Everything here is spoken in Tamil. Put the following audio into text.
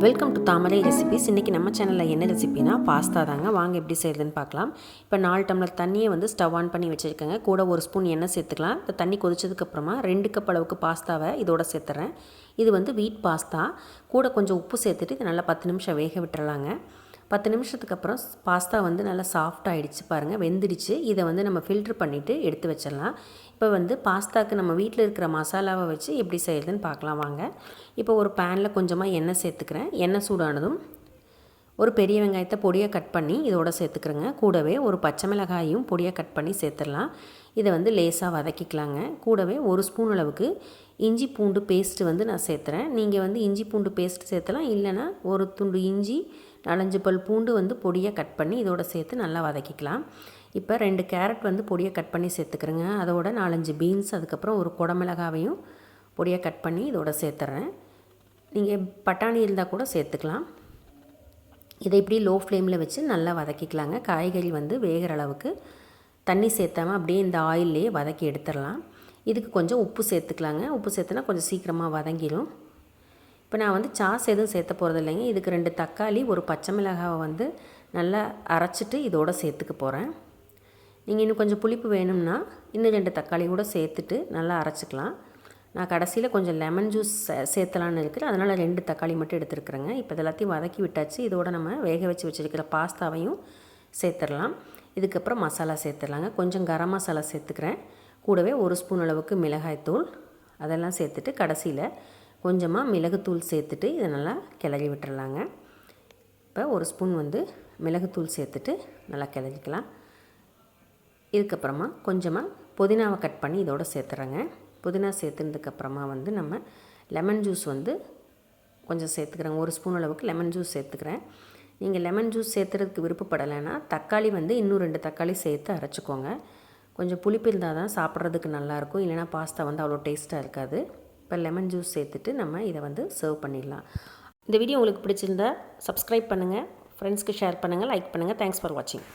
Welcome to Thamarai recipes. இன்றைக்கி நம்ம சேனலில் என்ன ரெசிபினா பாஸ்தா தாங்க. வாங்க எப்படி செய்யுதுன்னு பார்க்கலாம். இப்போ 4 டம்ளர் தண்ணியை வந்து ஸ்டவ் ஆன் பண்ணி வச்சுருக்கேங்க. கூட 1 ஸ்பூன் எண்ணெய் சேர்த்துக்கலாம். இந்த தண்ணி கொதிச்சதுக்கப்புறமா 2 கப் அளவுக்கு பாஸ்தாவை இதோட சேர்த்துறேன். இது வந்து வீட் பாஸ்தா. கூட கொஞ்சம் உப்பு சேர்த்துட்டு இது நல்லா 10 நிமிஷம் வேக விட்டுறலாங்க. 10 நிமிஷத்துக்கு அப்புறம் பாஸ்தா வந்து நல்லா சாஃப்ட் ஆகிடுச்சு பாருங்கள், வெந்துடுச்சு. இதை வந்து நம்ம ஃபில்ட்ரு பண்ணிவிட்டு எடுத்து வச்சிடலாம். இப்போ வந்து பாஸ்தாவுக்கு நம்ம வீட்டில் இருக்கிற மசாலாவை வச்சு எப்படி செய்யுதுன்னு பார்க்கலாம் வாங்க. இப்போ ஒரு பேனில் கொஞ்சமாக எண்ணெய் சேர்த்துக்கிறேன். எண்ணெய் சூடானதும் ஒரு பெரிய வெங்காயத்தை பொடியாக கட் பண்ணி இதோட சேர்த்துக்கிறேங்க. கூடவே ஒரு பச்சை மிளகாயும் பொடியாக கட் பண்ணி சேர்த்துடலாம். இதை வந்து லேசாக வதக்கிக்கலாங்க. கூடவே 1 ஸ்பூன் அளவுக்கு இஞ்சி பூண்டு பேஸ்ட்டு வந்து நான் சேர்த்துறேன். நீங்கள் வந்து இஞ்சி பூண்டு பேஸ்ட் சேர்த்தலாம், இல்லைனா ஒரு துண்டு இஞ்சி 4-5 பல் பூண்டு வந்து பொடியாக கட் பண்ணி இதோட சேர்த்து நல்லா வதக்கிக்கலாம். இப்போ 2 கேரட் வந்து பொடியாக கட் பண்ணி சேர்த்துக்கிறேங்க. அதோட 4-5 பீன்ஸ், அதுக்கப்புறம் ஒரு குடமிளகாவையும் பொடியாக கட் பண்ணி இதோட சேர்த்துறேன். நீங்கள் பட்டாணி இருந்தால் கூட சேர்த்துக்கலாம். இதை இப்படி லோ ஃப்ளேமில் வச்சு நல்லா வதக்கிக்கலாங்க. காய்கறி வந்து வேகிற அளவுக்கு தண்ணி சேர்த்தாமல் அப்படியே இந்த ஆயிலே வதக்கி எடுத்துடலாம். இதுக்கு கொஞ்சம் உப்பு சேர்த்துக்கலாங்க. உப்பு சேர்த்துனா கொஞ்சம் சீக்கிரமாக வதங்கிடும். இப்போ நான் வந்து சாஸ் எதுவும் சேர்த்த போகிறது இல்லைங்க. இதுக்கு 2 தக்காளி, ஒரு பச்சை மிளகாவை வந்து நல்லா அரைச்சிட்டு இதோடு சேர்த்துக்க போகிறேன். நீங்கள் இன்னும் கொஞ்சம் புளிப்பு வேணும்னா இன்னும் 2 தக்காளி கூட சேர்த்துட்டு நல்லா அரைச்சிக்கலாம். நான் கடைசியில் கொஞ்சம் லெமன் ஜூஸ் சேர்த்தலான்னு இருக்குது, அதனால் 2 தக்காளி மட்டும் எடுத்துருக்குறேங்க. இப்போ இதெல்லாத்தையும் வதக்கி விட்டாச்சு. இதோட நம்ம வேக வச்சு வச்சுருக்கிற பாஸ்தாவையும் சேர்த்துடலாம். இதுக்கப்புறம் மசாலா சேர்த்துடலாங்க. கொஞ்சம் கரம் மசாலா சேர்த்துக்கிறேன். கூடவே 1 ஸ்பூன் அளவுக்கு மிளகாய்த்தூள் அதெல்லாம் சேர்த்துட்டு கடைசியில் கொஞ்சமாக மிளகுத்தூள் சேர்த்துட்டு இதை நல்லா கிளறி விட்டுறலாங்க. இப்போ 1 ஸ்பூன் வந்து மிளகுத்தூள் சேர்த்துட்டு நல்லா கிளறிக்கலாம். இதுக்கப்புறமா கொஞ்சமாக புதினாவை கட் பண்ணி இதோடு சேர்த்துறேங்க. புதினா சேர்த்துனதுக்கப்புறமா வந்து நம்ம லெமன் ஜூஸ் வந்து கொஞ்சம் சேர்த்துக்கிறேங்க. 1 ஸ்பூன் அளவுக்கு லெமன் ஜூஸ் சேர்த்துக்கிறேன். நீங்கள் லெமன் ஜூஸ் சேர்த்துறதுக்கு விருப்பப்படலைன்னா தக்காளி வந்து இன்னும் 2 தக்காளி சேர்த்து அரைச்சிக்கோங்க. கொஞ்சம் புளிப்பு இருந்தால் தான் சாப்பிட்றதுக்கு நல்லாயிருக்கும், இல்லைனா பாஸ்தா வந்து அவ்வளோ டேஸ்ட்டாக இருக்காது. இப்போ லெமன் ஜூஸ் சேர்த்துட்டு நம்ம இதை வந்து சர்வ் பண்ணிடலாம். இந்த வீடியோ உங்களுக்கு பிடிச்சிருந்தா சப்ஸ்கிரைப் பண்ணுங்கள், ஃப்ரெண்ட்ஸ்க்கு ஷேர் பண்ணுங்கள், லைக் பண்ணுங்கள். தேங்க்ஸ் ஃபார் வாட்சிங்.